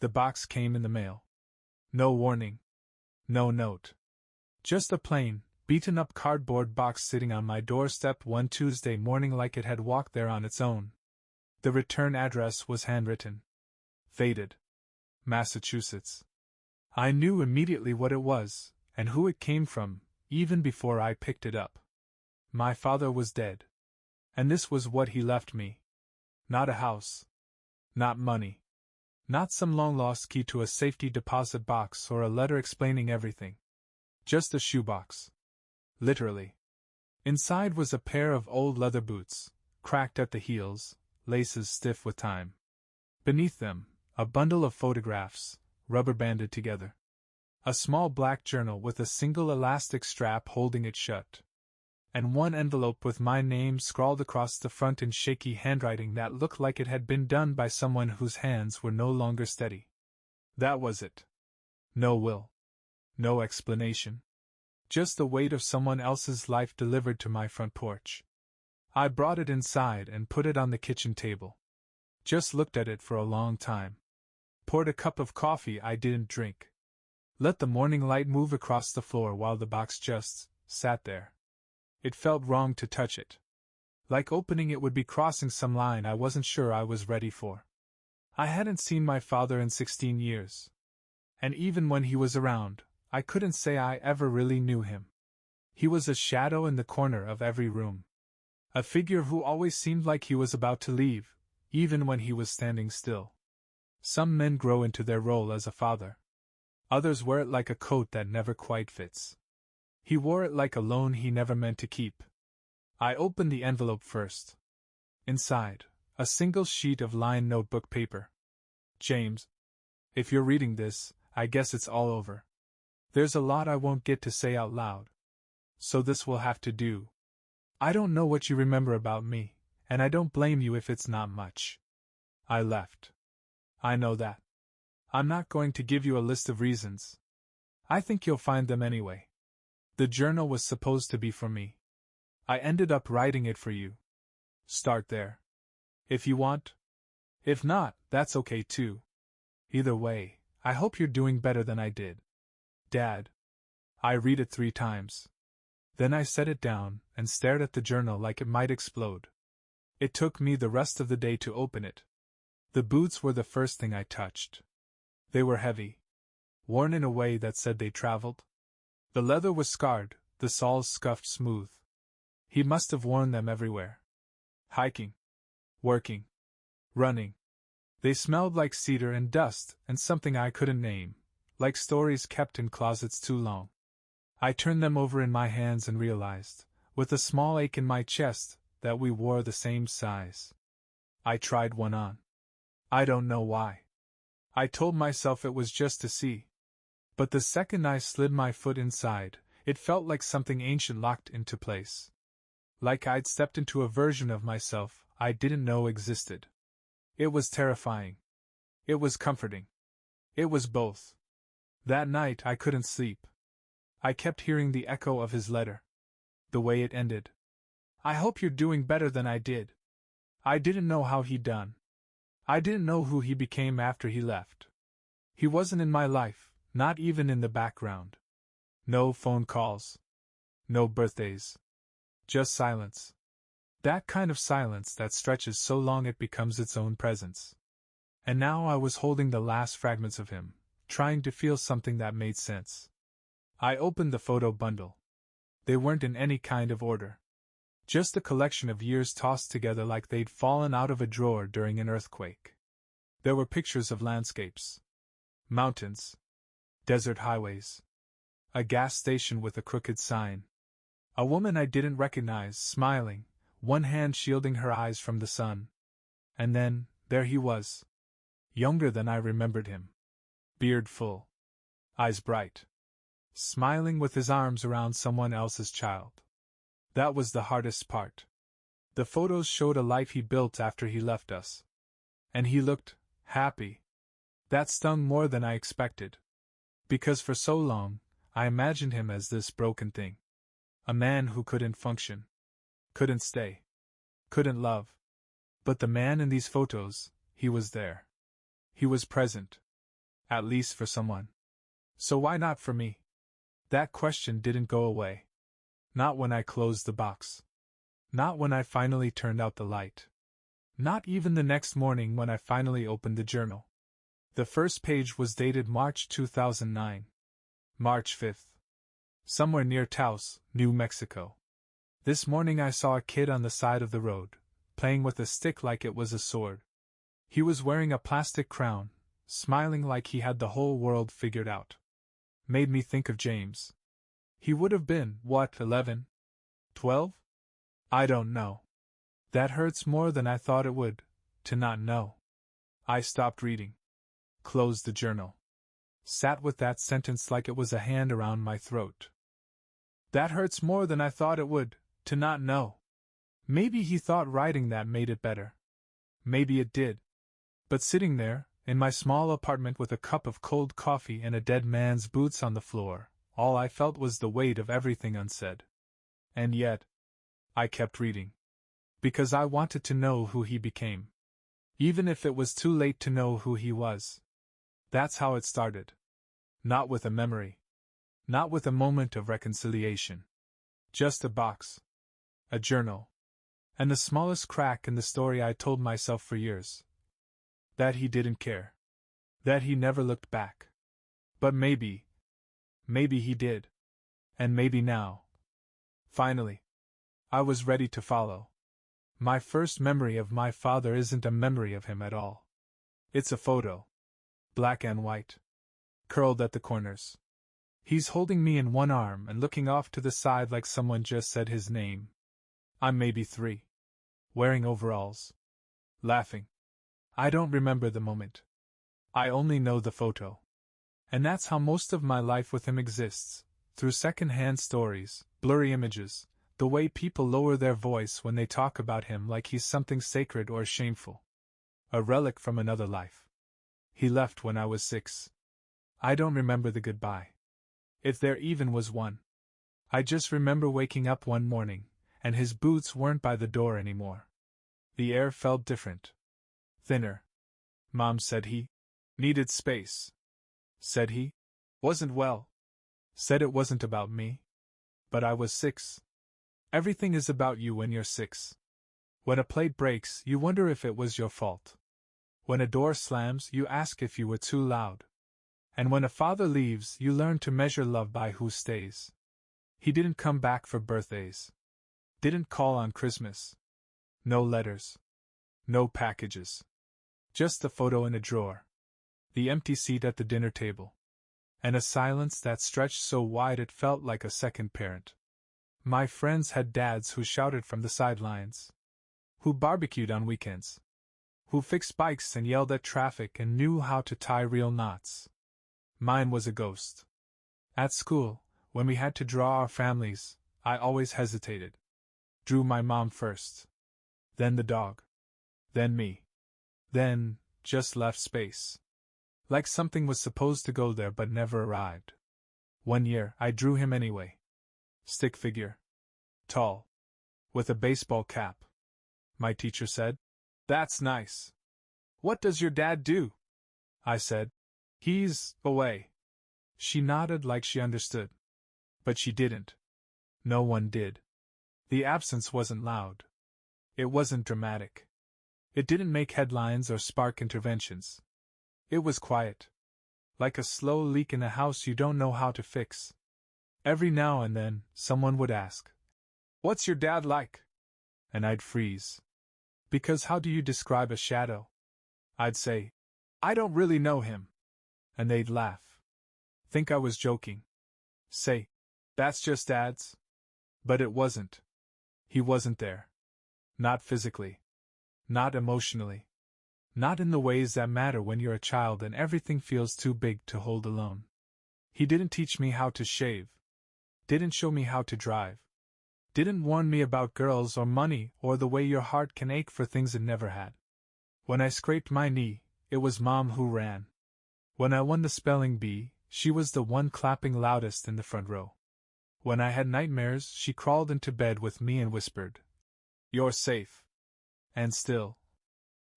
The box came in the mail. No warning. No note. Just a plain, beaten-up cardboard box sitting on my doorstep one Tuesday morning like it had walked there on its own. The return address was handwritten. Faded. Massachusetts. I knew immediately what it was, and who it came from, even before I picked it up. My father was dead. And this was what he left me. Not a house. Not money. Not some long-lost key to a safety deposit box or a letter explaining everything. Just a shoebox. Literally. Inside was a pair of old leather boots, cracked at the heels, laces stiff with time. Beneath them, a bundle of photographs, rubber-banded together. A small black journal with a single elastic strap holding it shut. And one envelope with my name scrawled across the front in shaky handwriting that looked like it had been done by someone whose hands were no longer steady. That was it. No will. No explanation. Just the weight of someone else's life delivered to my front porch. I brought it inside and put it on the kitchen table. Just looked at it for a long time. Poured a cup of coffee I didn't drink. Let the morning light move across the floor while the box just sat there. It felt wrong to touch it. Like opening it would be crossing some line I wasn't sure I was ready for. I hadn't seen my father in 16 years. And even when he was around, I couldn't say I ever really knew him. He was a shadow in the corner of every room. A figure who always seemed like he was about to leave, even when he was standing still. Some men grow into their role as a father. Others wear it like a coat that never quite fits. He wore it like a loan he never meant to keep. I opened the envelope first. Inside, a single sheet of lined notebook paper. James, if you're reading this, I guess it's all over. There's a lot I won't get to say out loud. So this will have to do. I don't know what you remember about me, and I don't blame you if it's not much. I left. I know that. I'm not going to give you a list of reasons. I think you'll find them anyway. The journal was supposed to be for me. I ended up writing it for you. Start there. If you want. If not, that's okay too. Either way, I hope you're doing better than I did. Dad. I read it 3 times. Then I set it down and stared at the journal like it might explode. It took me the rest of the day to open it. The boots were the first thing I touched. They were heavy. Worn in a way that said they traveled. The leather was scarred, the soles scuffed smooth. He must have worn them everywhere. Hiking. Working. Running. They smelled like cedar and dust and something I couldn't name, like stories kept in closets too long. I turned them over in my hands and realized, with a small ache in my chest, that we wore the same size. I tried one on. I don't know why. I told myself it was just to see. But the second I slid my foot inside, it felt like something ancient locked into place. Like I'd stepped into a version of myself I didn't know existed. It was terrifying. It was comforting. It was both. That night I couldn't sleep. I kept hearing the echo of his letter. The way it ended. I hope you're doing better than I did. I didn't know how he'd done. I didn't know who he became after he left. He wasn't in my life. Not even in the background. No phone calls. No birthdays. Just silence. That kind of silence that stretches so long it becomes its own presence. And now I was holding the last fragments of him, trying to feel something that made sense. I opened the photo bundle. They weren't in any kind of order. Just a collection of years tossed together like they'd fallen out of a drawer during an earthquake. There were pictures of landscapes. Mountains. Desert highways. A gas station with a crooked sign. A woman I didn't recognize, smiling, one hand shielding her eyes from the sun. And then, there he was. Younger than I remembered him. Beard full. Eyes bright. Smiling with his arms around someone else's child. That was the hardest part. The photos showed a life he built after he left us. And he looked happy. That stung more than I expected. Because for so long, I imagined him as this broken thing. A man who couldn't function. Couldn't stay. Couldn't love. But the man in these photos, he was there. He was present. At least for someone. So why not for me? That question didn't go away. Not when I closed the box. Not when I finally turned out the light. Not even the next morning when I finally opened the journal. The first page was dated March 2009. March 5th. Somewhere near Taos, New Mexico. This morning I saw a kid on the side of the road, playing with a stick like it was a sword. He was wearing a plastic crown, smiling like he had the whole world figured out. Made me think of James. He would have been, what, 11? 12? I don't know. That hurts more than I thought it would, to not know. I stopped reading. Closed the journal. Sat with that sentence like it was a hand around my throat. That hurts more than I thought it would, to not know. Maybe he thought writing that made it better. Maybe it did. But sitting there, in my small apartment with a cup of cold coffee and a dead man's boots on the floor, all I felt was the weight of everything unsaid. And yet, I kept reading. Because I wanted to know who he became. Even if it was too late to know who he was. That's how it started. Not with a memory. Not with a moment of reconciliation. Just a box. A journal. And the smallest crack in the story I told myself for years. That he didn't care. That he never looked back. But maybe he did. And maybe now. Finally. I was ready to follow. My first memory of my father isn't a memory of him at all. It's a photo. Black and white. Curled at the corners. He's holding me in one arm and looking off to the side like someone just said his name. I'm maybe 3. Wearing overalls. Laughing. I don't remember the moment. I only know the photo. And that's how most of my life with him exists, through second-hand stories, blurry images, the way people lower their voice when they talk about him like he's something sacred or shameful. A relic from another life. He left when I was 6. I don't remember the goodbye. If there even was one. I just remember waking up one morning, and his boots weren't by the door anymore. The air felt different. Thinner. Mom said he needed space. Said he wasn't well. Said it wasn't about me. But I was 6. Everything is about you when you're 6. When a plate breaks, you wonder if it was your fault. When a door slams, you ask if you were too loud. And when a father leaves, you learn to measure love by who stays. He didn't come back for birthdays. Didn't call on Christmas. No letters. No packages. Just a photo in a drawer. The empty seat at the dinner table. And a silence that stretched so wide it felt like a second parent. My friends had dads who shouted from the sidelines. Who barbecued on weekends. Who fixed bikes and yelled at traffic and knew how to tie real knots. Mine was a ghost. At school, when we had to draw our families, I always hesitated. Drew my mom first. Then the dog. Then me. Then, just left space. Like something was supposed to go there but never arrived. One year, I drew him anyway. Stick figure. Tall. With a baseball cap. My teacher said, "That's nice. What does your dad do?" I said, "He's away." She nodded like she understood. But she didn't. No one did. The absence wasn't loud. It wasn't dramatic. It didn't make headlines or spark interventions. It was quiet. Like a slow leak in a house you don't know how to fix. Every now and then, someone would ask, "What's your dad like?" And I'd freeze. Because how do you describe a shadow? I'd say, "I don't really know him." And they'd laugh. Think I was joking. Say, "That's just Dad's." But it wasn't. He wasn't there. Not physically. Not emotionally. Not in the ways that matter when you're a child and everything feels too big to hold alone. He didn't teach me how to shave. Didn't show me how to drive. Didn't warn me about girls or money or the way your heart can ache for things it never had. When I scraped my knee, it was Mom who ran. When I won the spelling bee, she was the one clapping loudest in the front row. When I had nightmares, she crawled into bed with me and whispered, "You're safe." And still,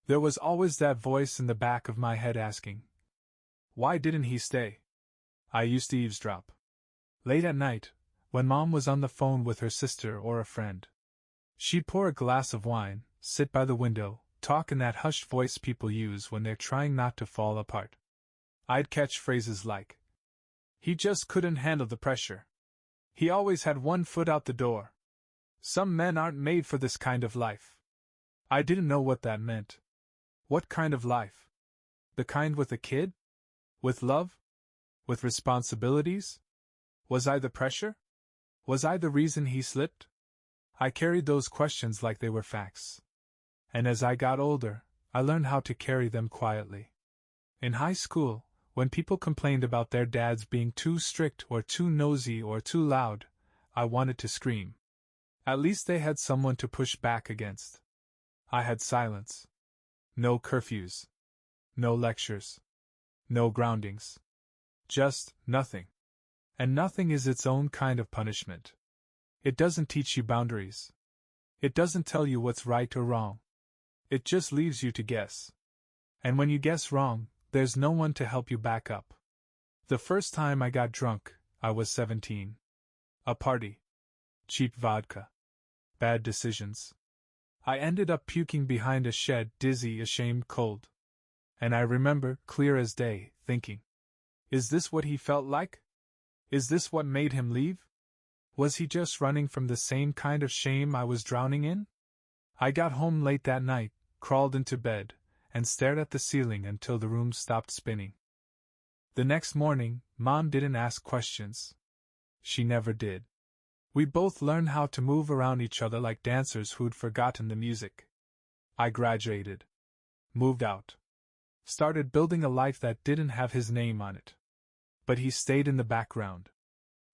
there was always that voice in the back of my head asking, Why didn't he stay? I used to eavesdrop. Late at night, when Mom was on the phone with her sister or a friend. She'd pour a glass of wine, sit by the window, talk in that hushed voice people use when they're trying not to fall apart. I'd catch phrases like, "He just couldn't handle the pressure. He always had one foot out the door. Some men aren't made for this kind of life." I didn't know what that meant. What kind of life? The kind with a kid? With love? With responsibilities? Was I the pressure? Was I the reason he slipped? I carried those questions like they were facts. And as I got older, I learned how to carry them quietly. In high school, when people complained about their dads being too strict or too nosy or too loud, I wanted to scream. At least they had someone to push back against. I had silence. No curfews. No lectures. No groundings. Just nothing. And nothing is its own kind of punishment. It doesn't teach you boundaries. It doesn't tell you what's right or wrong. It just leaves you to guess. And when you guess wrong, there's no one to help you back up. The first time I got drunk, I was 17. A party. Cheap vodka. Bad decisions. I ended up puking behind a shed, dizzy, ashamed, cold. And I remember, clear as day, thinking, is this what he felt like? Is this what made him leave? Was he just running from the same kind of shame I was drowning in? I got home late that night, crawled into bed, and stared at the ceiling until the room stopped spinning. The next morning, Mom didn't ask questions. She never did. We both learned how to move around each other like dancers who'd forgotten the music. I graduated. Moved out. Started building a life that didn't have his name on it. But he stayed in the background.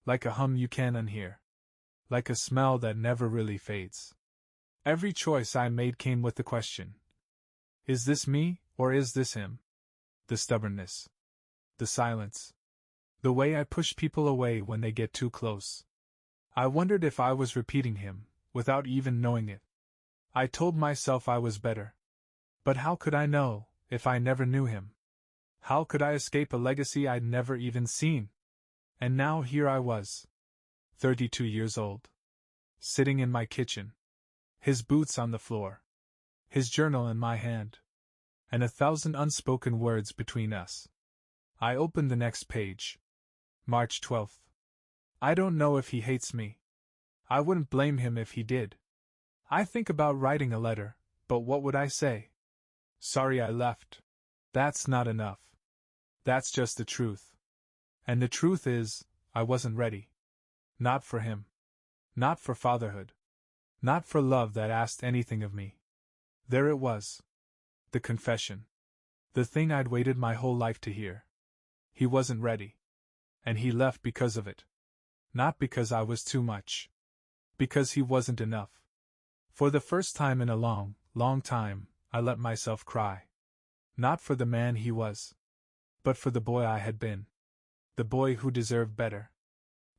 Like a hum you can't unhear. Like a smell that never really fades. Every choice I made came with the question. Is this me, or is this him? The stubbornness. The silence. The way I push people away when they get too close. I wondered if I was repeating him, without even knowing it. I told myself I was better. But how could I know, if I never knew him? How could I escape a legacy I'd never even seen? And now here I was. 32 years old. Sitting in my kitchen. His boots on the floor. His journal in my hand. And 1,000 unspoken words between us. I opened the next page. March 12th. I don't know if he hates me. I wouldn't blame him if he did. I think about writing a letter, but what would I say? Sorry I left. That's not enough. That's just the truth. And the truth is, I wasn't ready. Not for him. Not for fatherhood. Not for love that asked anything of me. There it was. The confession. The thing I'd waited my whole life to hear. He wasn't ready. And he left because of it. Not because I was too much. Because he wasn't enough. For the first time in a long, long time, I let myself cry. Not for the man he was. But for the boy I had been. The boy who deserved better.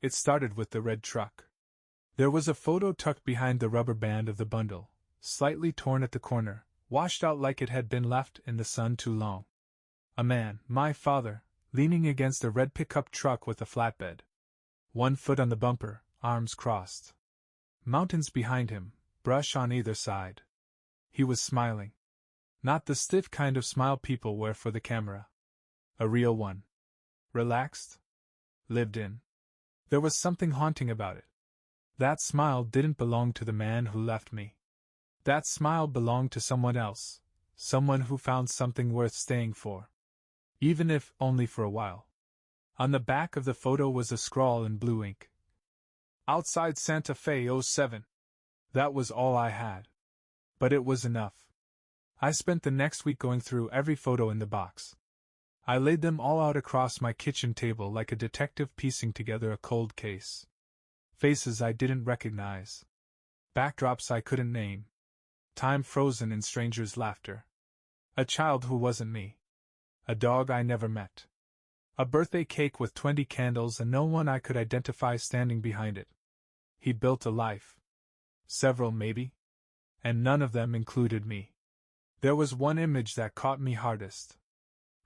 It started with the red truck. There was a photo tucked behind the rubber band of the bundle, slightly torn at the corner, washed out like it had been left in the sun too long. A man, my father, leaning against a red pickup truck with a flatbed. One foot on the bumper, arms crossed. Mountains behind him, brush on either side. He was smiling. Not the stiff kind of smile people wear for the camera. A real one. Relaxed. Lived in. There was something haunting about it. That smile didn't belong to the man who left me. That smile belonged to someone else, someone who found something worth staying for. Even if only for a while. On the back of the photo was a scrawl in blue ink. Outside Santa Fe 07. That was all I had. But it was enough. I spent the next week going through every photo in the box. I laid them all out across my kitchen table like a detective piecing together a cold case. Faces I didn't recognize. Backdrops I couldn't name. Time frozen in strangers' laughter. A child who wasn't me. A dog I never met. A birthday cake with 20 candles and no one I could identify standing behind it. He built a life. Several, maybe. And none of them included me. There was one image that caught me hardest.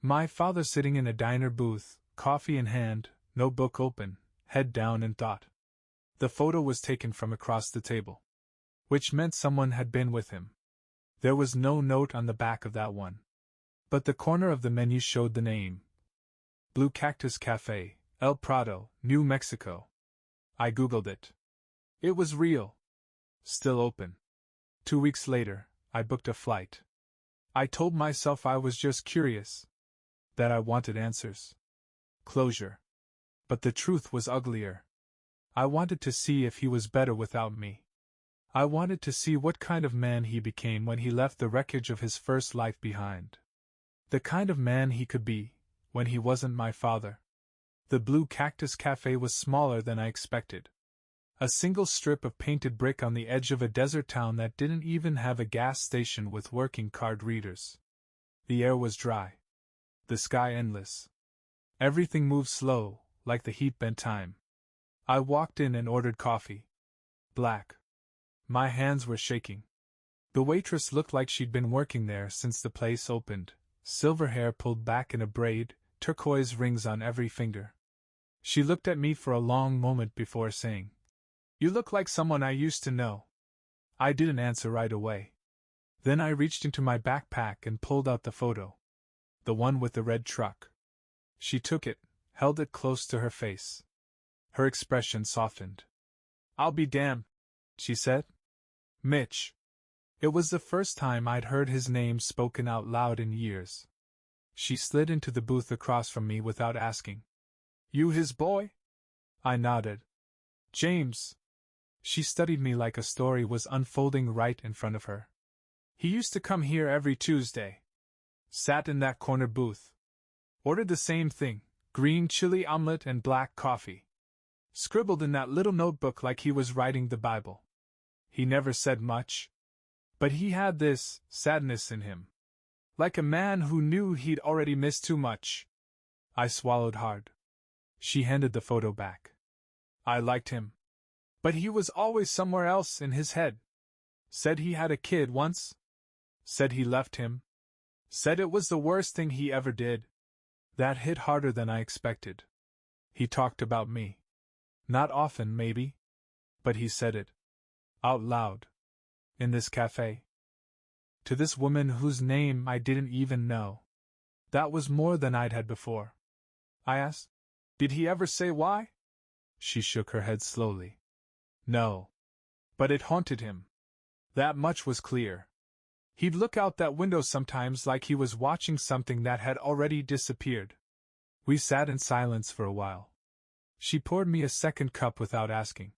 My father sitting in a diner booth, coffee in hand, notebook open, head down in thought. The photo was taken from across the table, which meant someone had been with him. There was no note on the back of that one, but the corner of the menu showed the name. Blue Cactus Cafe, El Prado, New Mexico. I googled it. It was real. Still open. 2 weeks later, I booked a flight. I told myself I was just curious, that I wanted answers. Closure. But the truth was uglier. I wanted to see if he was better without me. I wanted to see what kind of man he became when he left the wreckage of his first life behind. The kind of man he could be, when he wasn't my father. The Blue Cactus Cafe was smaller than I expected. A single strip of painted brick on the edge of a desert town that didn't even have a gas station with working card readers. The air was dry. The sky endless. Everything moved slow, like the heat bent time. I walked in and ordered coffee. Black. My hands were shaking. The waitress looked like she'd been working there since the place opened, silver hair pulled back in a braid, turquoise rings on every finger. She looked at me for a long moment before saying, "You look like someone I used to know." I didn't answer right away. Then I reached into my backpack and pulled out the photo. The one with the red truck. She took it, held it close to her face. Her expression softened. "I'll be damned," she said. "Mitch." It was the first time I'd heard his name spoken out loud in years. She slid into the booth across from me without asking. "You his boy?" I nodded. "James." She studied me like a story was unfolding right in front of her. "He used to come here every Tuesday. Sat in that corner booth. Ordered the same thing, green chili omelet and black coffee. Scribbled in that little notebook like he was writing the Bible. He never said much. But he had this sadness in him. Like a man who knew he'd already missed too much." I swallowed hard. She handed the photo back. "I liked him. But he was always somewhere else in his head. Said he had a kid once. Said he left him. Said it was the worst thing he ever did." That hit harder than I expected. He talked about me. Not often, maybe. But he said it. Out loud. In this cafe. To this woman whose name I didn't even know. That was more than I'd had before. I asked, "Did he ever say why?" She shook her head slowly. "No. But it haunted him. That much was clear. He'd look out that window sometimes like he was watching something that had already disappeared." We sat in silence for a while. She poured me a second cup without asking.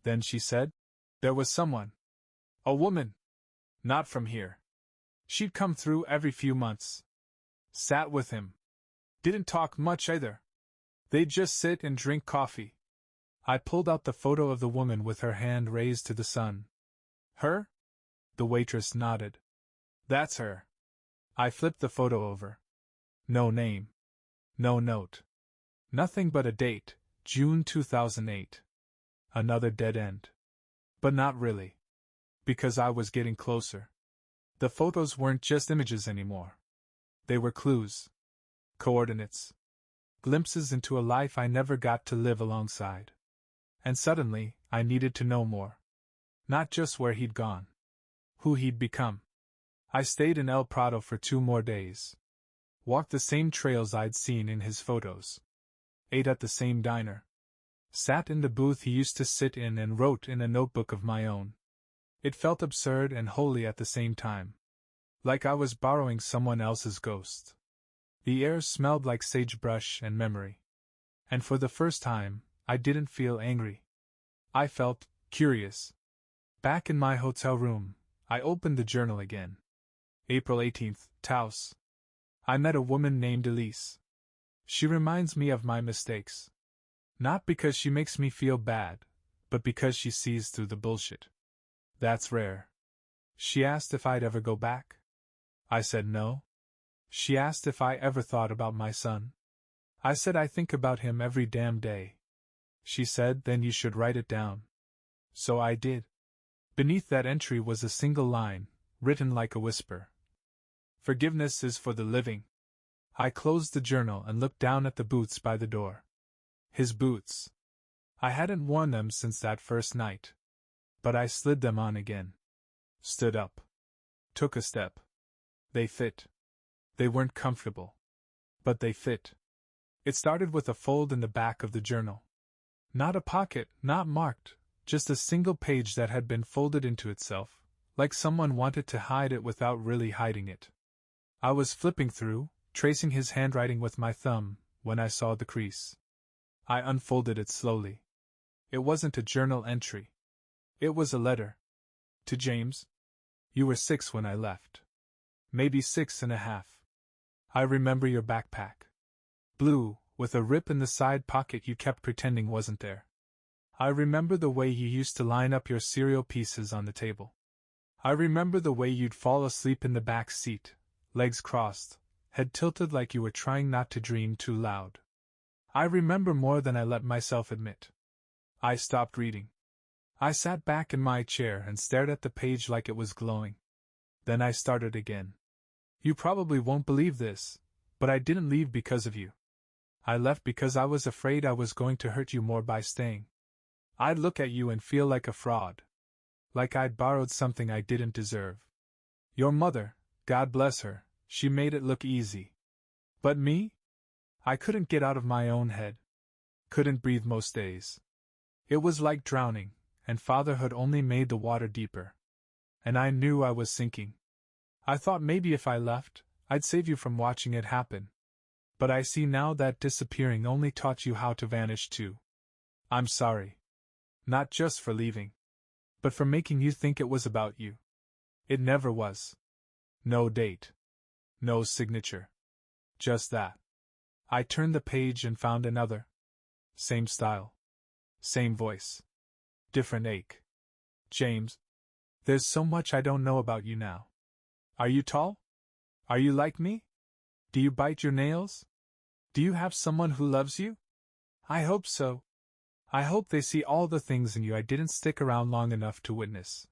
Then she said, "There was someone. A woman. Not from here. She'd come through every few months. Sat with him. Didn't talk much either. They'd just sit and drink coffee." I pulled out the photo of the woman with her hand raised to the sun. "Her?" The waitress nodded. "That's her." I flipped the photo over. No name. No note. Nothing but a date, June 2008. Another dead end. But not really. Because I was getting closer. The photos weren't just images anymore. They were clues. Coordinates. Glimpses into a life I never got to live alongside. And suddenly, I needed to know more. Not just where he'd gone. Who he'd become. I stayed in El Prado for 2 more days. Walked the same trails I'd seen in his photos. Ate at the same diner. Sat in the booth he used to sit in and wrote in a notebook of my own. It felt absurd and holy at the same time. Like I was borrowing someone else's ghost. The air smelled like sagebrush and memory. And for the first time, I didn't feel angry. I felt curious. Back in my hotel room, I opened the journal again. April 18th, Taos. I met a woman named Elise. She reminds me of my mistakes. Not because she makes me feel bad, but because she sees through the bullshit. That's rare. She asked if I'd ever go back. I said no. She asked if I ever thought about my son. I said I think about him every damn day. She said, then you should write it down. So I did. Beneath that entry was a single line, written like a whisper. Forgiveness is for the living. I closed the journal and looked down at the boots by the door. His boots. I hadn't worn them since that first night. But I slid them on again. Stood up. Took a step. They fit. They weren't comfortable. But they fit. It started with a fold in the back of the journal. Not a pocket, not marked, just a single page that had been folded into itself, like someone wanted to hide it without really hiding it. I was flipping through, tracing his handwriting with my thumb, when I saw the crease. I unfolded it slowly. It wasn't a journal entry. It was a letter. To James. You were 6 when I left. Maybe 6.5. I remember your backpack. Blue, with a rip in the side pocket you kept pretending wasn't there. I remember the way you used to line up your cereal pieces on the table. I remember the way you'd fall asleep in the back seat, legs crossed, head tilted like you were trying not to dream too loud. I remember more than I let myself admit. I stopped reading. I sat back in my chair and stared at the page like it was glowing. Then I started again. You probably won't believe this, but I didn't leave because of you. I left because I was afraid I was going to hurt you more by staying. I'd look at you and feel like a fraud. Like I'd borrowed something I didn't deserve. Your mother, God bless her, she made it look easy. But me? I couldn't get out of my own head. Couldn't breathe most days. It was like drowning, and fatherhood only made the water deeper. And I knew I was sinking. I thought maybe if I left, I'd save you from watching it happen. But I see now that disappearing only taught you how to vanish too. I'm sorry. Not just for leaving, but for making you think it was about you. It never was. No date. No signature. Just that. I turned the page and found another. Same style. Same voice. Different ache. James, there's so much I don't know about you now. Are you tall? Are you like me? Do you bite your nails? Do you have someone who loves you? I hope so. I hope they see all the things in you I didn't stick around long enough to witness.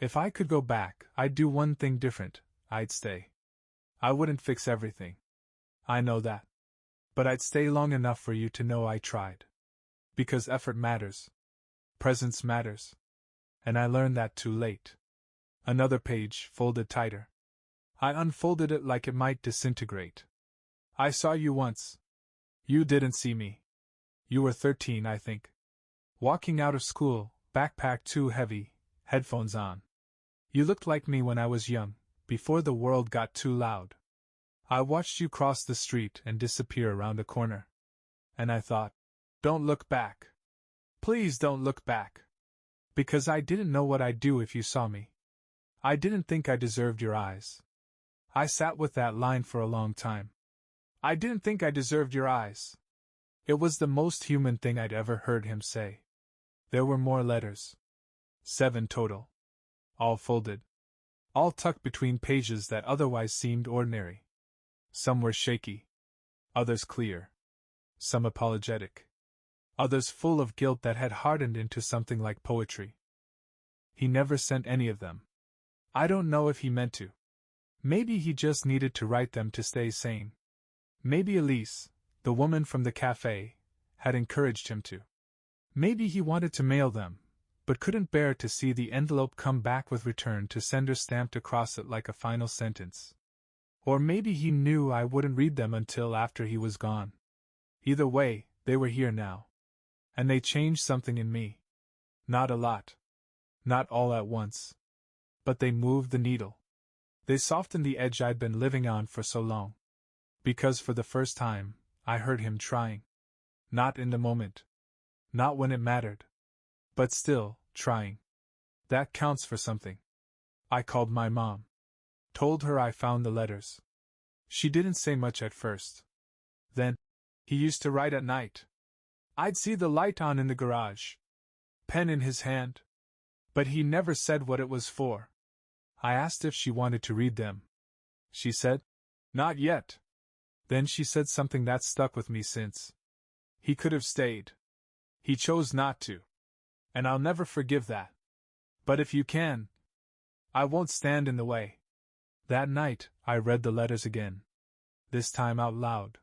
If I could go back, I'd do one thing different. I'd stay. I wouldn't fix everything. I know that. But I'd stay long enough for you to know I tried. Because effort matters. Presence matters. And I learned that too late. Another page, folded tighter. I unfolded it like it might disintegrate. I saw you once. You didn't see me. You were 13, I think. Walking out of school, backpack too heavy, headphones on. You looked like me when I was young, before the world got too loud. I watched you cross the street and disappear around a corner. And I thought, don't look back. Please don't look back. Because I didn't know what I'd do if you saw me. I didn't think I deserved your eyes. I sat with that line for a long time. I didn't think I deserved your eyes. It was the most human thing I'd ever heard him say. There were more letters. 7 total. All folded. All tucked between pages that otherwise seemed ordinary. Some were shaky. Others clear. Some apologetic. Others full of guilt that had hardened into something like poetry. He never sent any of them. I don't know if he meant to. Maybe he just needed to write them to stay sane. Maybe Elise, the woman from the cafe, had encouraged him to. Maybe he wanted to mail them, but couldn't bear to see the envelope come back with return to sender stamped across it like a final sentence. Or maybe he knew I wouldn't read them until after he was gone. Either way, they were here now. And they changed something in me. Not a lot. Not all at once. But they moved the needle. They softened the edge I'd been living on for so long. Because for the first time, I heard him trying. Not in the moment. Not when it mattered. But still, trying. That counts for something. I called my mom. Told her I found the letters. She didn't say much at first. Then, he used to write at night. I'd see the light on in the garage. Pen in his hand. But he never said what it was for. I asked if she wanted to read them. She said, not yet. Then she said something that stuck with me since. He could have stayed. He chose not to. And I'll never forgive that. But if you can, I won't stand in the way. That night, I read the letters again. this time out loud.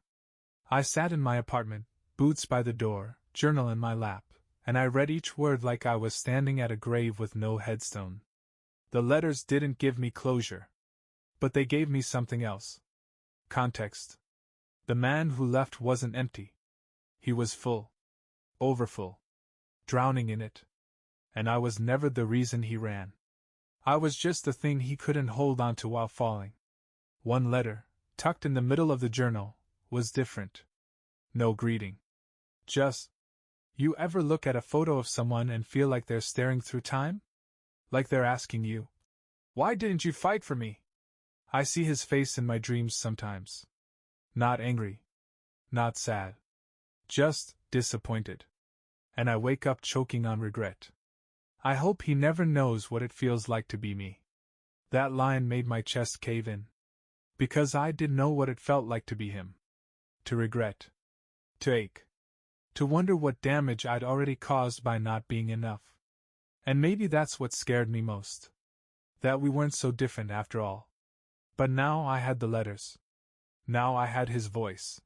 I sat in my apartment, boots by the door, journal in my lap, and I read each word like I was standing at a grave with no headstone. The letters didn't give me closure. But they gave me something else. Context. The man who left wasn't empty. He was full. Overfull. Drowning in it. And I was never the reason he ran. I was just the thing he couldn't hold on to while falling. One letter, tucked in the middle of the journal, was different. No greeting. Just, you ever look at a photo of someone and feel like they're staring through time? Like they're asking you, why didn't you fight for me? I see his face in my dreams sometimes. Not angry. Not sad. Just disappointed. And I wake up choking on regret. I hope he never knows what it feels like to be me. That line made my chest cave in. Because I did know what it felt like to be him. To regret. To ache. To wonder what damage I'd already caused by not being enough. And maybe that's what scared me most. That we weren't so different after all. But now I had the letters. Now I had his voice.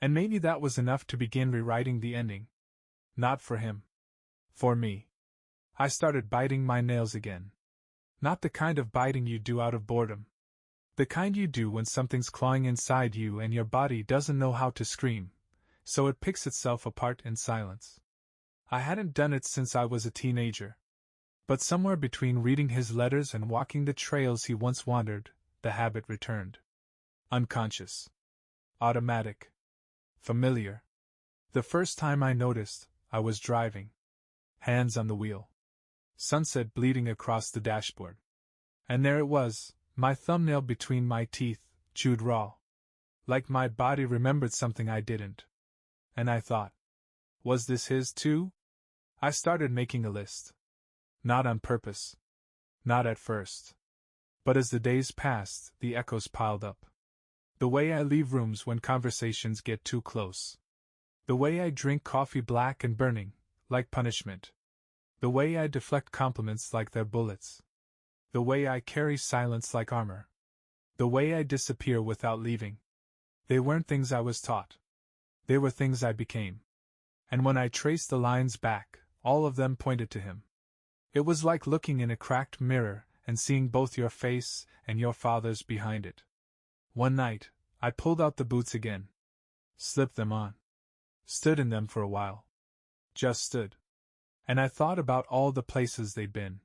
And maybe that was enough to begin rewriting the ending. Not for him. For me. I started biting my nails again. Not the kind of biting you do out of boredom. The kind you do when something's clawing inside you and your body doesn't know how to scream, so it picks itself apart in silence. I hadn't done it since I was a teenager. But somewhere between reading his letters and walking the trails he once wandered, the habit returned. Unconscious. Automatic. Familiar. The first time I noticed, I was driving. Hands on the wheel. Sunset bleeding across the dashboard. And there it was, my thumbnail between my teeth, chewed raw. Like my body remembered something I didn't. And I thought, was this his too? I started making a list. Not on purpose. Not at first. But as the days passed, the echoes piled up. The way I leave rooms when conversations get too close. The way I drink coffee black and burning, like punishment. The way I deflect compliments like they're bullets. The way I carry silence like armor. The way I disappear without leaving. They weren't things I was taught. They were things I became. And when I traced the lines back, all of them pointed to him. It was like looking in a cracked mirror and seeing both your face and your father's behind it. One night, I pulled out the boots again. Slipped them on. Stood in them for a while. Just stood. And I thought about all the places they'd been.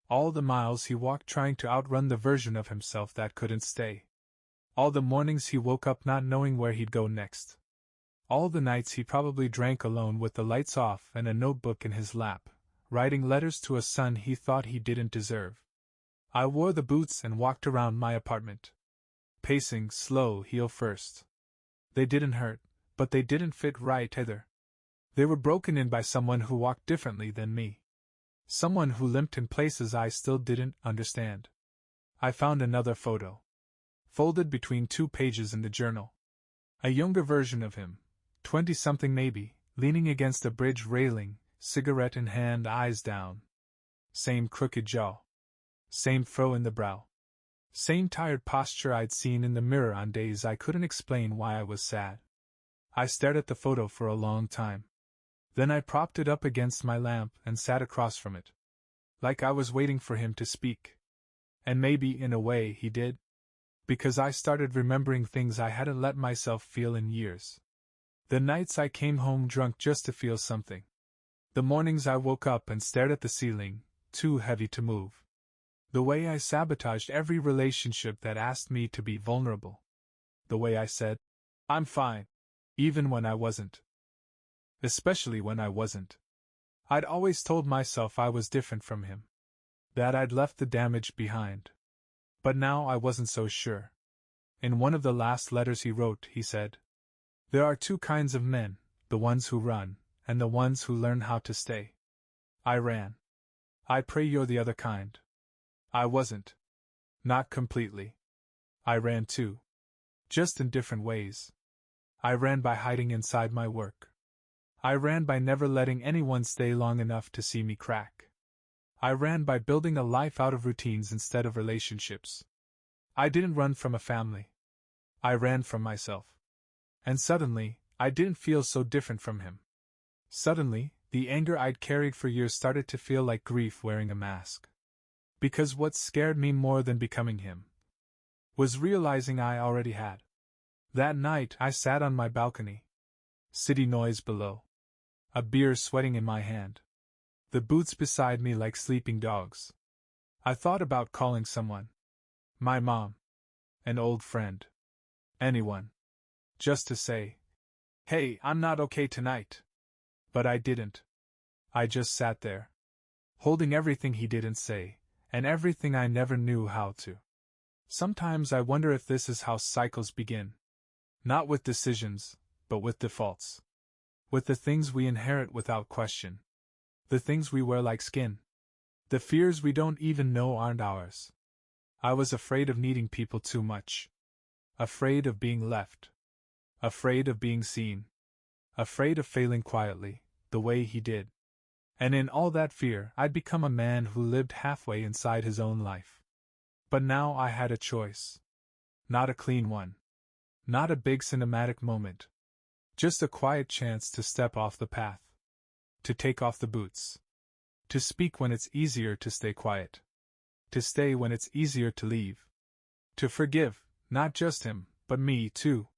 All the miles he walked trying to outrun the version of himself that couldn't stay. All the mornings he woke up not knowing where he'd go next. All the nights he probably drank alone with the lights off and a notebook in his lap, writing letters to a son he thought he didn't deserve. I wore the boots and walked around my apartment. Pacing slow heel first. They didn't hurt, but they didn't fit right either. They were broken in by someone who walked differently than me. Someone who limped in places I still didn't understand. I found another photo. Folded between 2 pages in the journal. A younger version of him, 20-something maybe, leaning against a bridge railing, cigarette in hand, eyes down. Same crooked jaw. Same fro in the brow. Same tired posture I'd seen in the mirror on days I couldn't explain why I was sad. I stared at the photo for a long time. Then I propped it up against my lamp and sat across from it. Like I was waiting for him to speak. And maybe, in a way, he did. Because I started remembering things I hadn't let myself feel in years. The nights I came home drunk just to feel something. The mornings I woke up and stared at the ceiling, too heavy to move. The way I sabotaged every relationship that asked me to be vulnerable. The way I said, I'm fine, even when I wasn't. Especially when I wasn't. I'd always told myself I was different from him. That I'd left the damage behind. But now I wasn't so sure. In one of the last letters he wrote, he said, there are 2 kinds of men, the ones who run, and the ones who learn how to stay. I ran. I pray you're the other kind. I wasn't. Not completely. I ran too. Just in different ways. I ran by hiding inside my work. I ran by never letting anyone stay long enough to see me crack. I ran by building a life out of routines instead of relationships. I didn't run from a family. I ran from myself. And suddenly, I didn't feel so different from him. Suddenly, the anger I'd carried for years started to feel like grief wearing a mask. Because what scared me more than becoming him was realizing I already had. That night, I sat on my balcony. City noise below. A beer sweating in my hand. The boots beside me like sleeping dogs. I thought about calling someone. My mom. An old friend. Anyone. Just to say, "Hey, I'm not okay tonight." But I didn't. I just sat there. Holding everything he didn't say, and everything I never knew how to. Sometimes I wonder if this is how cycles begin. Not with decisions, but with defaults. With the things we inherit without question. The things we wear like skin. The fears we don't even know aren't ours. I was afraid of needing people too much. Afraid of being left. Afraid of being seen. Afraid of failing quietly, the way he did. And in all that fear, I'd become a man who lived halfway inside his own life. But now I had a choice. Not a clean one. Not a big cinematic moment. Just a quiet chance to step off the path. To take off the boots. To speak when it's easier to stay quiet. To stay when it's easier to leave. To forgive, not just him, but me too.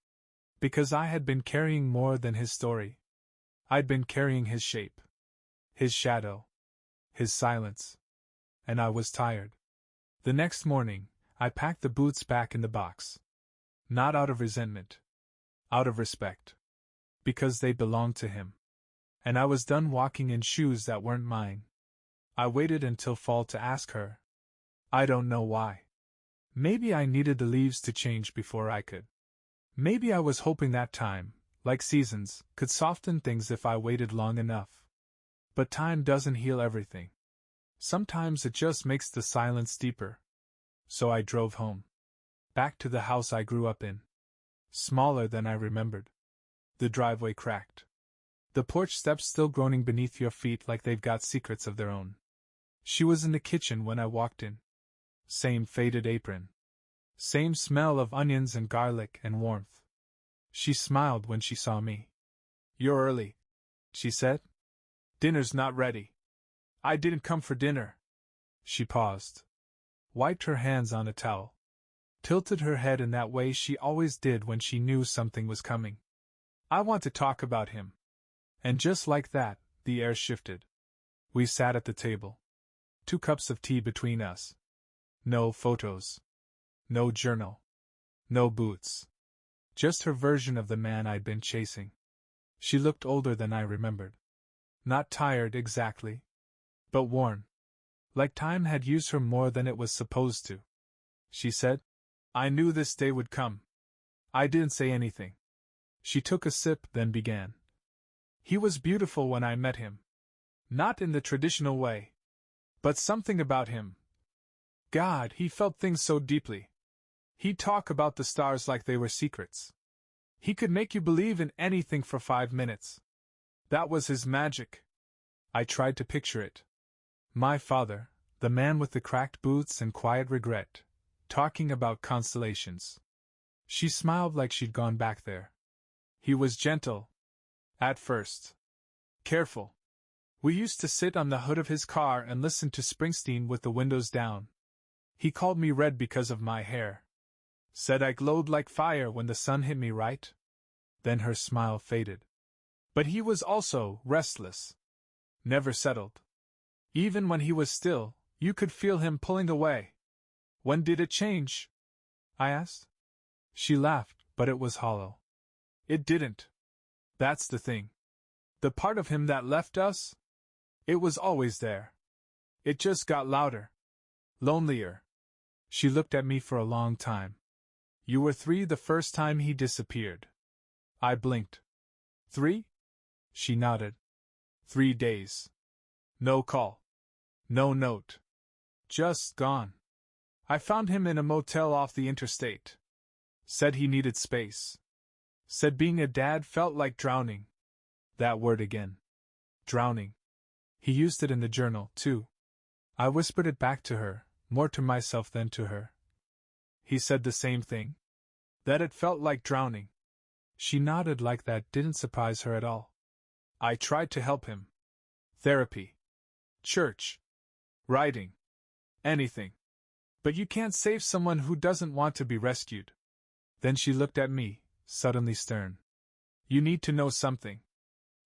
Because I had been carrying more than his story. I'd been carrying his shape. His shadow. His silence. And I was tired. The next morning, I packed the boots back in the box. Not out of resentment. Out of respect. Because they belonged to him. And I was done walking in shoes that weren't mine. I waited until fall to ask her. I don't know why. Maybe I needed the leaves to change before I could. Maybe I was hoping that time, like seasons, could soften things if I waited long enough. But time doesn't heal everything. Sometimes it just makes the silence deeper. So I drove home. Back to the house I grew up in. Smaller than I remembered. The driveway cracked. The porch steps still groaning beneath your feet like they've got secrets of their own. She was in the kitchen when I walked in. Same faded apron. Same smell of onions and garlic and warmth. She smiled when she saw me. "You're early," she said. "Dinner's not ready." "I didn't come for dinner." She paused. Wiped her hands on a towel. Tilted her head in that way she always did when she knew something was coming. "I want to talk about him." And just like that, the air shifted. We sat at the table. 2 cups of tea between us. No photos. No journal. No boots. Just her version of the man I'd been chasing. She looked older than I remembered. Not tired exactly. But worn. Like time had used her more than it was supposed to. She said, "I knew this day would come." I didn't say anything. She took a sip, then began. "He was beautiful when I met him. Not in the traditional way. But something about him. God, he felt things so deeply. He'd talk about the stars like they were secrets. He could make you believe in anything for 5 minutes. That was his magic." I tried to picture it. My father, the man with the cracked boots and quiet regret, talking about constellations. She smiled like she'd gone back there. He was gentle. At first. Careful. We used to sit on the hood of his car and listen to Springsteen with the windows down. He called me red because of my hair. Said I glowed like fire when the sun hit me right. Then her smile faded. But he was also restless. Never settled. Even when he was still, you could feel him pulling away. "When did it change?" I asked. She laughed, but it was hollow. "It didn't. That's the thing. The part of him that left us? It was always there. It just got louder. Lonelier." She looked at me for a long time. "You were 3 the first time he disappeared." I blinked. 3? She nodded. 3 days. No call. No note. Just gone. I found him in a motel off the interstate. Said he needed space. Said being a dad felt like drowning. That word again. Drowning. He used it in the journal, too. I whispered it back to her, more to myself than to her. He said the same thing? That it felt like drowning. She nodded like that didn't surprise her at all. I tried to help him. Therapy. Church. Writing. Anything. But you can't save someone who doesn't want to be rescued. Then she looked at me, suddenly stern. You need to know something.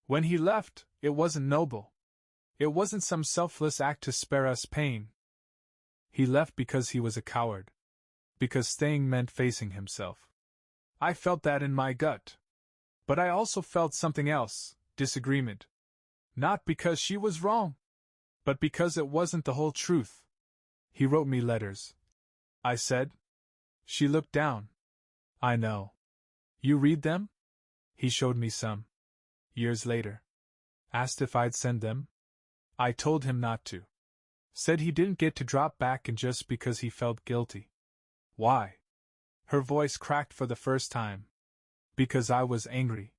When he left, it wasn't noble. It wasn't some selfless act to spare us pain. He left because he was a coward. Because staying meant facing himself. I felt that in my gut. But I also felt something else, disagreement. Not because she was wrong, but because it wasn't the whole truth. He wrote me letters. I said. She looked down. I know. You read them? He showed me some. Years later. Asked if I'd send them. I told him not to. Said he didn't get to drop back in just because he felt guilty. Why? Her voice cracked for the first time. Because I was angry.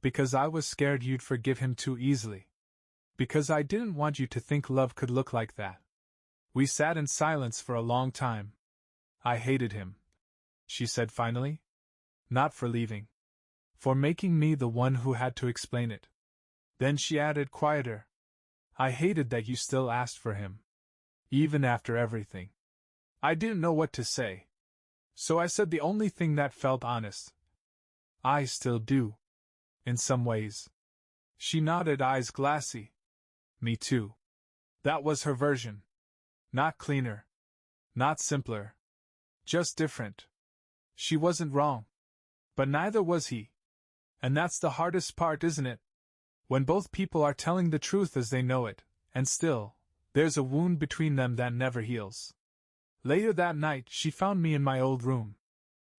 Because I was scared you'd forgive him too easily. Because I didn't want you to think love could look like that. We sat in silence for a long time. I hated him, she said finally. Not for leaving. For making me the one who had to explain it. Then she added quieter. I hated that you still asked for him. Even after everything. I didn't know what to say. So I said the only thing that felt honest. I still do. In some ways. She nodded, eyes glassy. Me too. That was her version. Not cleaner. Not simpler. Just different. She wasn't wrong. But neither was he. And that's the hardest part, isn't it? When both people are telling the truth as they know it, and still, there's a wound between them that never heals. Later that night, she found me in my old room.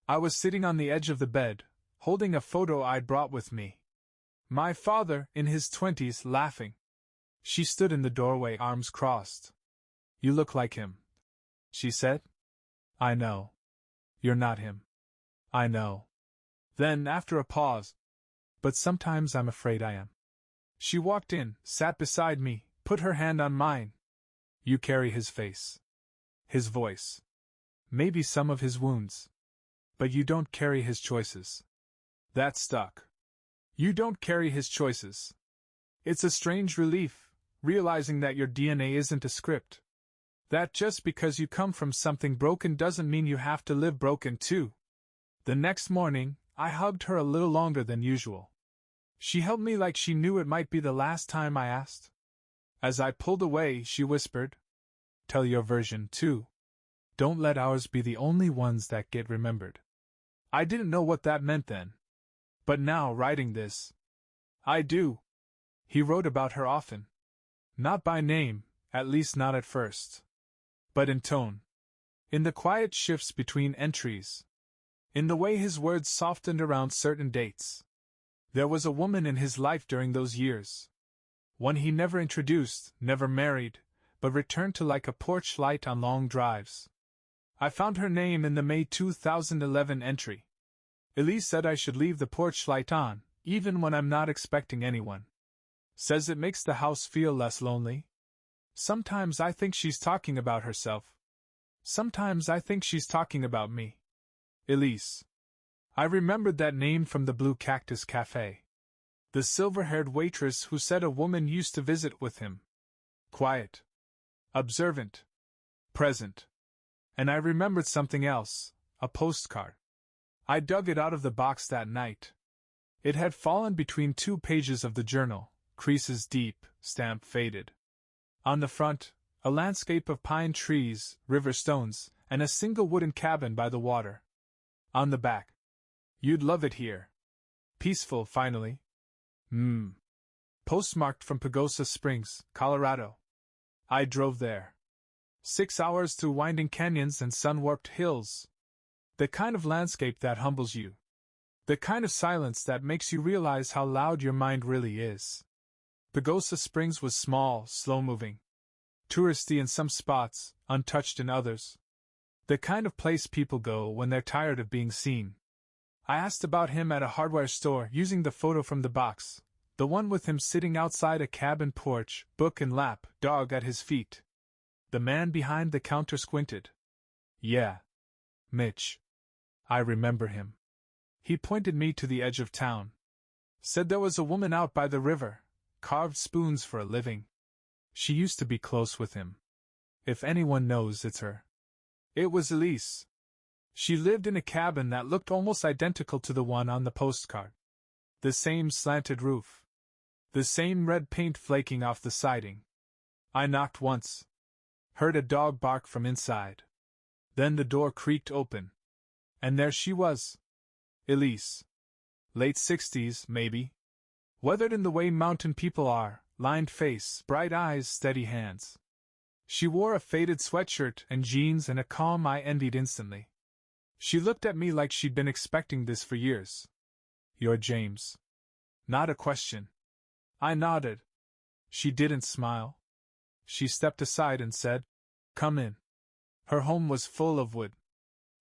I was sitting on the edge of the bed, holding a photo I'd brought with me. My father, in his 20s, laughing. She stood in the doorway, arms crossed. You look like him, she said. I know. You're not him. I know. Then, after a pause, but sometimes I'm afraid I am. She walked in, sat beside me, put her hand on mine. You carry his face. His voice. Maybe some of his wounds. But you don't carry his choices. That stuck. You don't carry his choices. It's a strange relief, realizing that your DNA isn't a script. That just because you come from something broken doesn't mean you have to live broken too. The next morning, I hugged her a little longer than usual. She held me like she knew it might be the last time I asked. As I pulled away, she whispered, Tell your version too. Don't let ours be the only ones that get remembered. I didn't know what that meant then. But now, writing this, I do. He wrote about her often. Not by name, at least not at first. But in tone. In the quiet shifts between entries. In the way his words softened around certain dates. There was a woman in his life during those years. One he never introduced, never married, but returned to like a porch light on long drives. I found her name in the May 2011 entry. Elise said I should leave the porch light on, even when I'm not expecting anyone. Says it makes the house feel less lonely. Sometimes I think she's talking about herself. Sometimes I think she's talking about me. Elise. I remembered that name from the Blue Cactus Cafe. The silver-haired waitress who said a woman used to visit with him. Quiet. Observant. Present. And I remembered something else, a postcard. I dug it out of the box that night. It had fallen between 2 pages of the journal, creases deep, stamp faded. On the front, a landscape of pine trees, river stones, and a single wooden cabin by the water. On the back. You'd love it here. Peaceful, finally. Postmarked from Pagosa Springs, Colorado. I drove there. 6 hours through winding canyons and sun-warped hills. The kind of landscape that humbles you. The kind of silence that makes you realize how loud your mind really is. Pagosa Springs was small, slow-moving. Touristy in some spots, untouched in others. The kind of place people go when they're tired of being seen. I asked about him at a hardware store using the photo from the box, the one with him sitting outside a cabin porch, book in lap, dog at his feet. The man behind the counter squinted. Yeah. Mitch. I remember him. He pointed me to the edge of town. Said there was a woman out by the river, carved spoons for a living. She used to be close with him. If anyone knows, it's her. It was Elise. She lived in a cabin that looked almost identical to the one on the postcard. The same slanted roof. The same red paint flaking off the siding. I knocked once. Heard a dog bark from inside. Then the door creaked open. And there she was. Elise. Late 60s, maybe. Weathered in the way mountain people are, lined face, bright eyes, steady hands. She wore a faded sweatshirt and jeans and a calm I envied instantly. She looked at me like she'd been expecting this for years. You're James. Not a question. I nodded. She didn't smile. She stepped aside and said, "Come in." Her home was full of wood.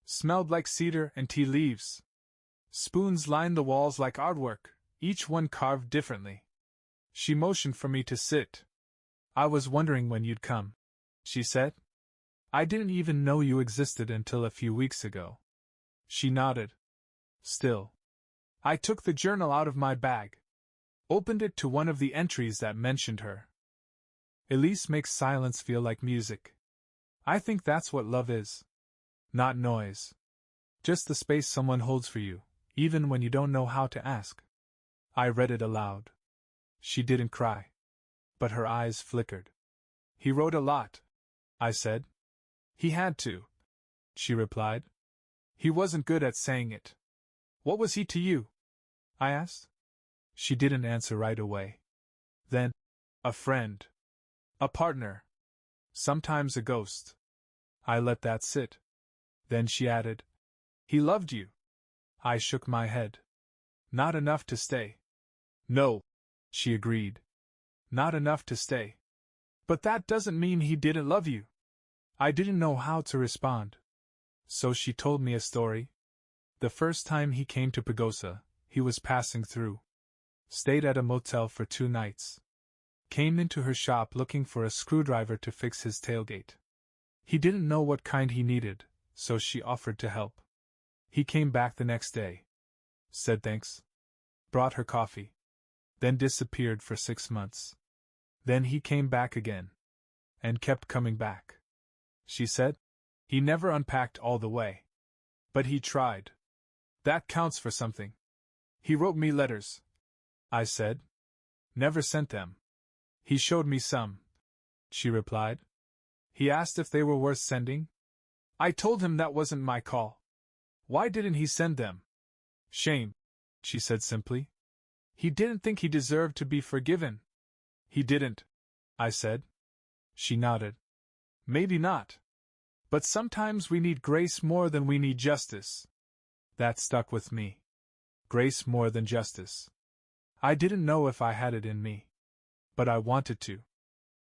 Smelled like cedar and tea leaves. Spoons lined the walls like artwork, each one carved differently. She motioned for me to sit. "I was wondering when you'd come," she said. "I didn't even know you existed until a few weeks ago." She nodded. Still. I took the journal out of my bag. Opened it to one of the entries that mentioned her. Elise makes silence feel like music. I think that's what love is. Not noise. Just the space someone holds for you, even when you don't know how to ask. I read it aloud. She didn't cry. But her eyes flickered. "He wrote a lot," I said. "He had to," she replied. "He wasn't good at saying it." "What was he to you?" I asked. She didn't answer right away. Then, "A friend. A partner. Sometimes a ghost." I let that sit. Then she added, "He loved you." I shook my head. "Not enough to stay." "No," she agreed. "Not enough to stay. But that doesn't mean he didn't love you." I didn't know how to respond. So she told me a story. The first time he came to Pagosa, he was passing through. Stayed at a motel for 2 nights. Came into her shop looking for a screwdriver to fix his tailgate. He didn't know what kind he needed, so she offered to help. He came back the next day. Said thanks. Brought her coffee. Then disappeared for 6 months. Then he came back again. And kept coming back. She said, "He never unpacked all the way. But he tried. That counts for something." "He wrote me letters," I said. "Never sent them." "He showed me some," she replied. "He asked if they were worth sending." I told him that wasn't my call. "Why didn't he send them?" "Shame," she said simply. "He didn't think he deserved to be forgiven." "He didn't," I said. She nodded. "Maybe not. But sometimes we need grace more than we need justice." That stuck with me. Grace more than justice. I didn't know if I had it in me. But I wanted to.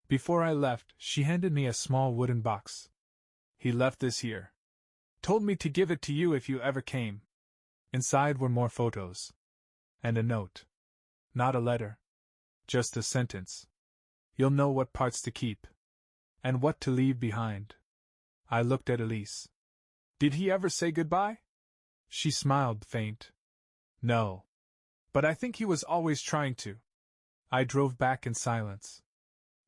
Before I left, she handed me a small wooden box. "He left this here. Told me to give it to you if you ever came." Inside were more photos. And a note. Not a letter. Just a sentence. "You'll know what parts to keep. And what to leave behind." I looked at Elise. "Did he ever say goodbye?" She smiled faint. "No. But I think he was always trying to." I drove back in silence.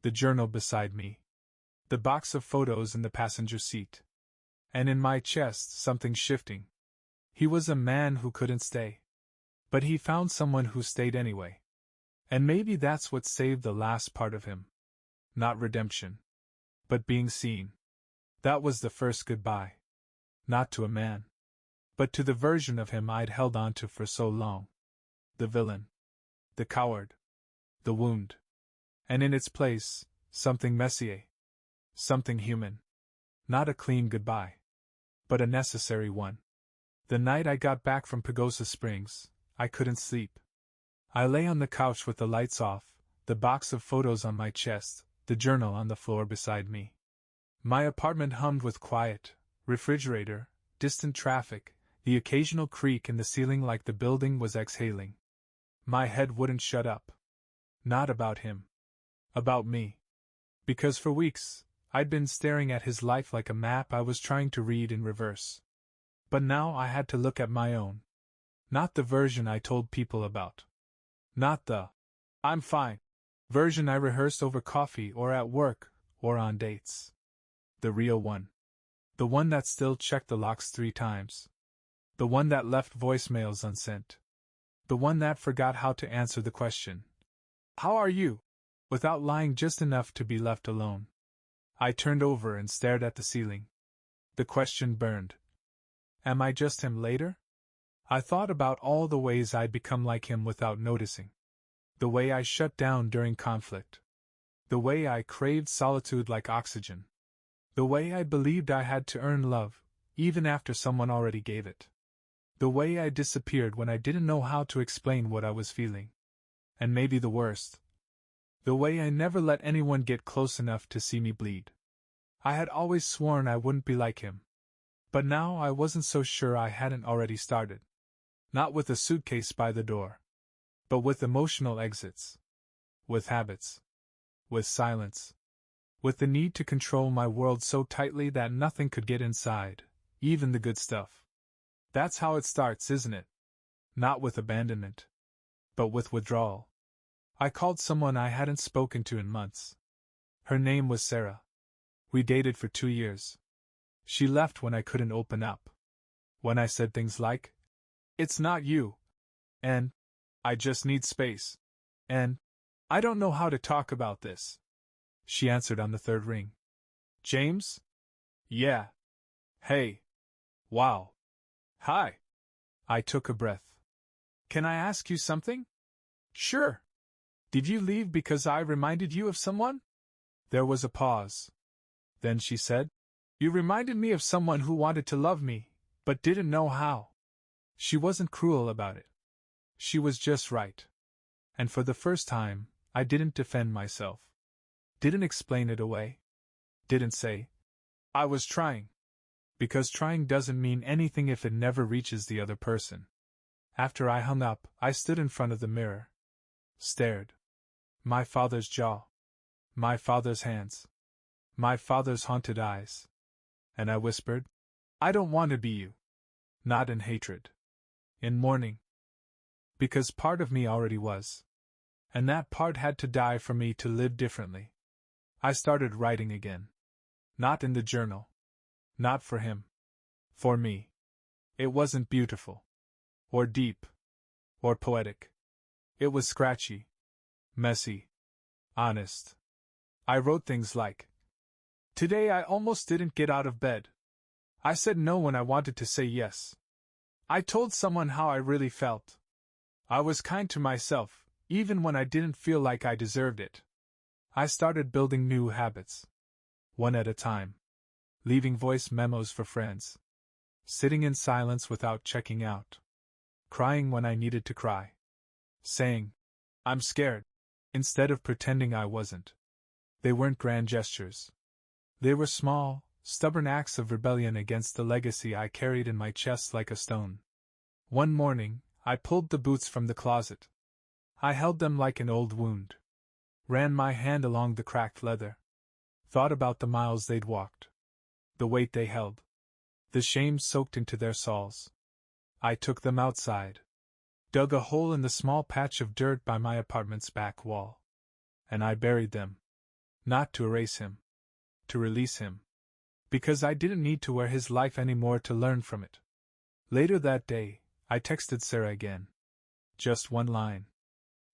The journal beside me. The box of photos in the passenger seat. And in my chest something shifting. He was a man who couldn't stay. But he found someone who stayed anyway. And maybe that's what saved the last part of him. Not redemption. But being seen. That was the first goodbye. Not to a man. But to the version of him I'd held on to for so long. The villain. The coward. The wound. And in its place, something Messier. Something human. Not a clean goodbye. But a necessary one. The night I got back from Pagosa Springs, I couldn't sleep. I lay on the couch with the lights off, the box of photos on my chest, the journal on the floor beside me. My apartment hummed with quiet, refrigerator, distant traffic, the occasional creak in the ceiling like the building was exhaling. My head wouldn't shut up. Not about him. About me. Because for weeks, I'd been staring at his life like a map I was trying to read in reverse. But now I had to look at my own. Not the version I told people about. Not the "I'm fine" version I rehearsed over coffee or at work or on dates. The real one. The one that still checked the locks 3 times. The one that left voicemails unsent. The one that forgot how to answer the question, "How are you?" without lying just enough to be left alone. I turned over and stared at the ceiling. The question burned. Am I just him later? I thought about all the ways I'd become like him without noticing. The way I shut down during conflict. The way I craved solitude like oxygen. The way I believed I had to earn love, even after someone already gave it. The way I disappeared when I didn't know how to explain what I was feeling. And maybe the worst. The way I never let anyone get close enough to see me bleed. I had always sworn I wouldn't be like him. But now I wasn't so sure I hadn't already started. Not with a suitcase by the door. But with emotional exits. With habits. With silence. With the need to control my world so tightly that nothing could get inside, even the good stuff. That's how it starts, isn't it? Not with abandonment. But with withdrawal. I called someone I hadn't spoken to in months. Her name was Sarah. We dated for 2 years. She left when I couldn't open up. When I said things like, "It's not you," and "I just need space," and "I don't know how to talk about this." She answered on the 3rd ring. "James?" "Yeah." "Hey." "Wow." "Hi." I took a breath. "Can I ask you something?" "Sure." "Did you leave because I reminded you of someone?" There was a pause. Then she said, "You reminded me of someone who wanted to love me, but didn't know how." She wasn't cruel about it. She was just right. And for the first time, I didn't defend myself. Didn't explain it away. Didn't say, "I was trying." Because trying doesn't mean anything if it never reaches the other person. After I hung up, I stood in front of the mirror. Stared. My father's jaw. My father's hands. My father's haunted eyes. And I whispered, "I don't want to be you." Not in hatred. In mourning. Because part of me already was. And that part had to die for me to live differently. I started writing again. Not in the journal. Not for him. For me. It wasn't beautiful. Or deep. Or poetic. It was scratchy. Messy. Honest. I wrote things like, "Today I almost didn't get out of bed. I said no when I wanted to say yes. I told someone how I really felt. I was kind to myself, even when I didn't feel like I deserved it." I started building new habits. One at a time. Leaving voice memos for friends. Sitting in silence without checking out. Crying when I needed to cry. Saying, "I'm scared," instead of pretending I wasn't. They weren't grand gestures. They were small, stubborn acts of rebellion against the legacy I carried in my chest like a stone. One morning, I pulled the boots from the closet. I held them like an old wound. Ran my hand along the cracked leather. Thought about the miles they'd walked. The weight they held. The shame soaked into their soles. I took them outside. Dug a hole in the small patch of dirt by my apartment's back wall. And I buried them. Not to erase him. To release him. Because I didn't need to wear his life anymore to learn from it. Later that day, I texted Sarah again. Just one line.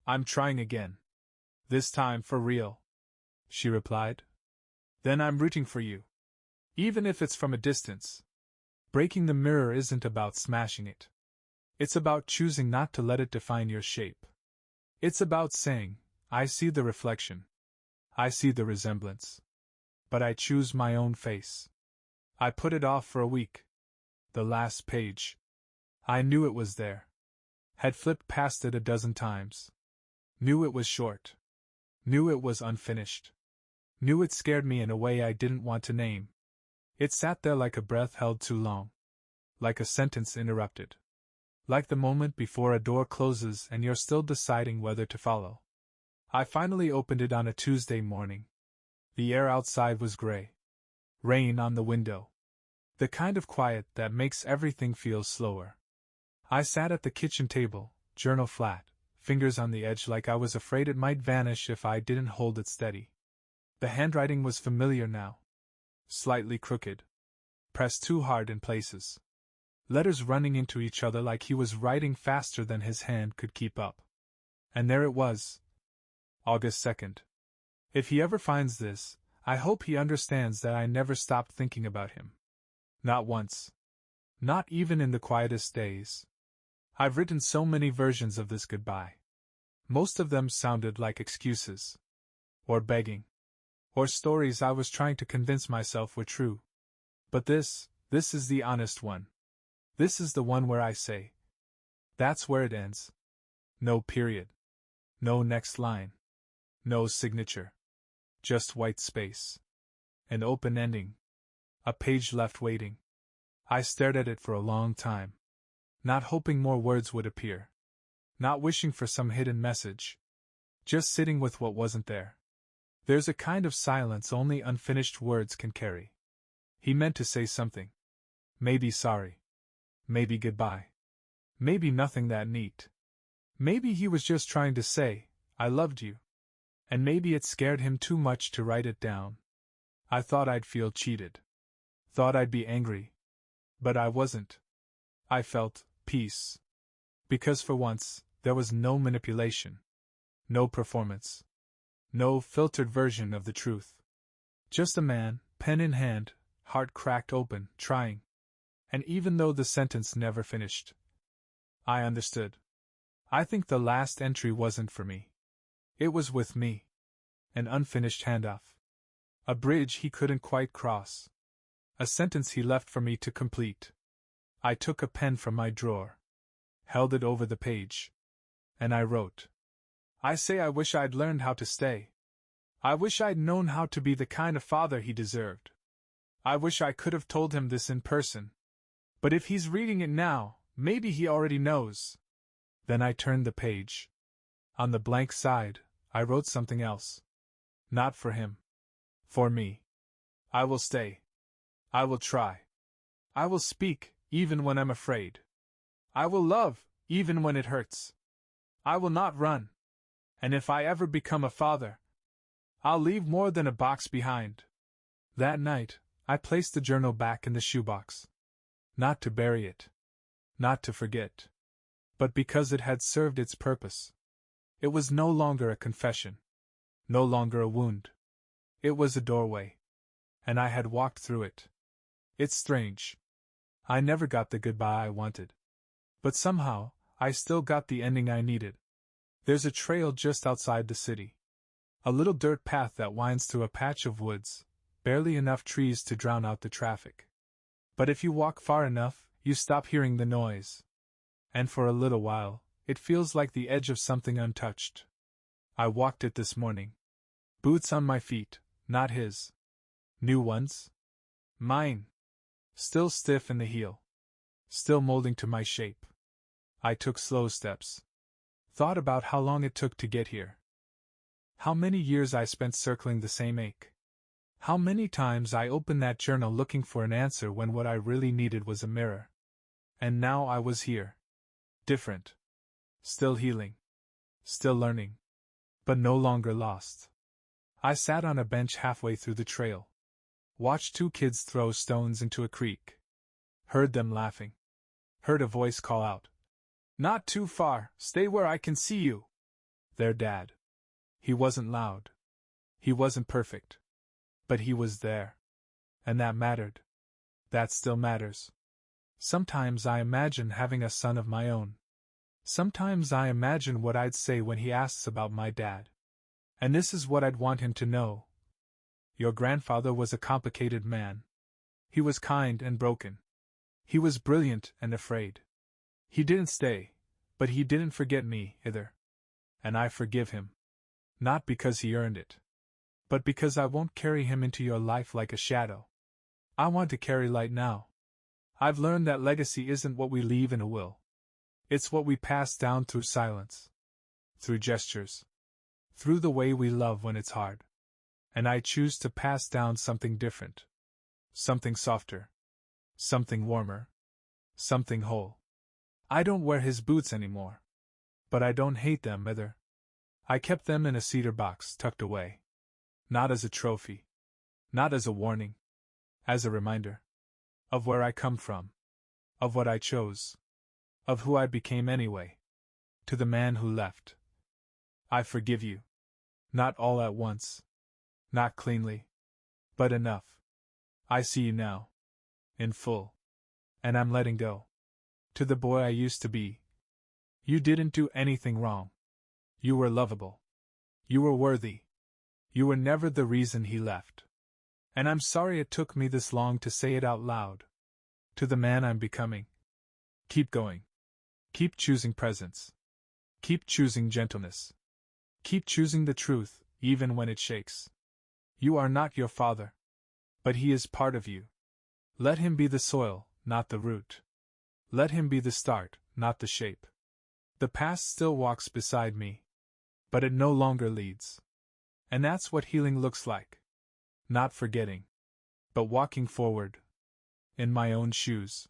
"I'm trying again. This time for real." She replied. "Then I'm rooting for you. Even if it's from a distance." Breaking the mirror isn't about smashing it. It's about choosing not to let it define your shape. It's about saying, "I see the reflection. I see the resemblance. But I choose my own face." I put it off for a week. The last page. I knew it was there. Had flipped past it a dozen times. Knew it was short. Knew it was unfinished. Knew it scared me in a way I didn't want to name. It sat there like a breath held too long. Like a sentence interrupted. Like the moment before a door closes and you're still deciding whether to follow. I finally opened it on a Tuesday morning. The air outside was gray. Rain on the window. The kind of quiet that makes everything feel slower. I sat at the kitchen table, journal flat, fingers on the edge like I was afraid it might vanish if I didn't hold it steady. The handwriting was familiar now. Slightly crooked. Pressed too hard in places. Letters running into each other like he was writing faster than his hand could keep up. And there it was. August 2nd. If he ever finds this, I hope he understands that I never stopped thinking about him. Not once. Not even in the quietest days. I've written so many versions of this goodbye. Most of them sounded like excuses. Or begging. Or stories I was trying to convince myself were true. But this is the honest one. This is the one where I say. That's where it ends. No period. No next line. No signature. Just white space. An open ending. A page left waiting. I stared at it for a long time. Not hoping more words would appear. Not wishing for some hidden message. Just sitting with what wasn't there. There's a kind of silence only unfinished words can carry. He meant to say something. Maybe sorry. Maybe goodbye. Maybe nothing that neat. Maybe he was just trying to say, I loved you. And maybe it scared him too much to write it down. I thought I'd feel cheated. Thought I'd be angry. But I wasn't. I felt peace. Because for once, there was no manipulation. No performance. No filtered version of the truth. Just a man, pen in hand, heart cracked open, trying. And even though the sentence never finished, I understood. I think the last entry wasn't for me. It was with me. An unfinished handoff. A bridge he couldn't quite cross. A sentence he left for me to complete. I took a pen from my drawer. Held it over the page. And I wrote. I say I wish I'd learned how to stay. I wish I'd known how to be the kind of father he deserved. I wish I could have told him this in person. But if he's reading it now, maybe he already knows. Then I turned the page. On the blank side, I wrote something else. Not for him. For me. I will stay. I will try. I will speak, even when I'm afraid. I will love, even when it hurts. I will not run. And if I ever become a father, I'll leave more than a box behind. That night, I placed the journal back in the shoebox. Not to bury it. Not to forget. But because it had served its purpose. It was no longer a confession. No longer a wound. It was a doorway. And I had walked through it. It's strange. I never got the goodbye I wanted. But somehow, I still got the ending I needed. There's a trail just outside the city. A little dirt path that winds through a patch of woods, barely enough trees to drown out the traffic. But if you walk far enough, you stop hearing the noise. And for a little while, it feels like the edge of something untouched. I walked it this morning. Boots on my feet, not his. New ones? Mine. Still stiff in the heel. Still molding to my shape. I took slow steps. Thought about how long it took to get here. How many years I spent circling the same ache. How many times I opened that journal looking for an answer when what I really needed was a mirror. And now I was here. Different. Still healing. Still learning. But no longer lost. I sat on a bench halfway through the trail. Watched two kids throw stones into a creek. Heard them laughing. Heard a voice call out. Not too far, stay where I can see you. Their dad. He wasn't loud. He wasn't perfect. But he was there. And that mattered. That still matters. Sometimes I imagine having a son of my own. Sometimes I imagine what I'd say when he asks about my dad. And this is what I'd want him to know. Your grandfather was a complicated man. He was kind and broken. He was brilliant and afraid. He didn't stay, but he didn't forget me, either. And I forgive him. Not because he earned it. But because I won't carry him into your life like a shadow. I want to carry light now. I've learned that legacy isn't what we leave in a will. It's what we pass down through silence. Through gestures. Through the way we love when it's hard. And I choose to pass down something different. Something softer. Something warmer. Something whole. I don't wear his boots anymore. But I don't hate them either. I kept them in a cedar box tucked away. Not as a trophy. Not as a warning. As a reminder. Of where I come from. Of what I chose. Of who I became anyway. To the man who left. I forgive you. Not all at once. Not cleanly. But enough. I see you now. In full. And I'm letting go. To the boy I used to be. You didn't do anything wrong. You were lovable. You were worthy. You were never the reason he left. And I'm sorry it took me this long to say it out loud. To the man I'm becoming. Keep going. Keep choosing presence. Keep choosing gentleness. Keep choosing the truth, even when it shakes. You are not your father. But he is part of you. Let him be the soil, not the root. Let him be the start, not the shape. The past still walks beside me. But it no longer leads. And that's what healing looks like. Not forgetting. But walking forward. In my own shoes.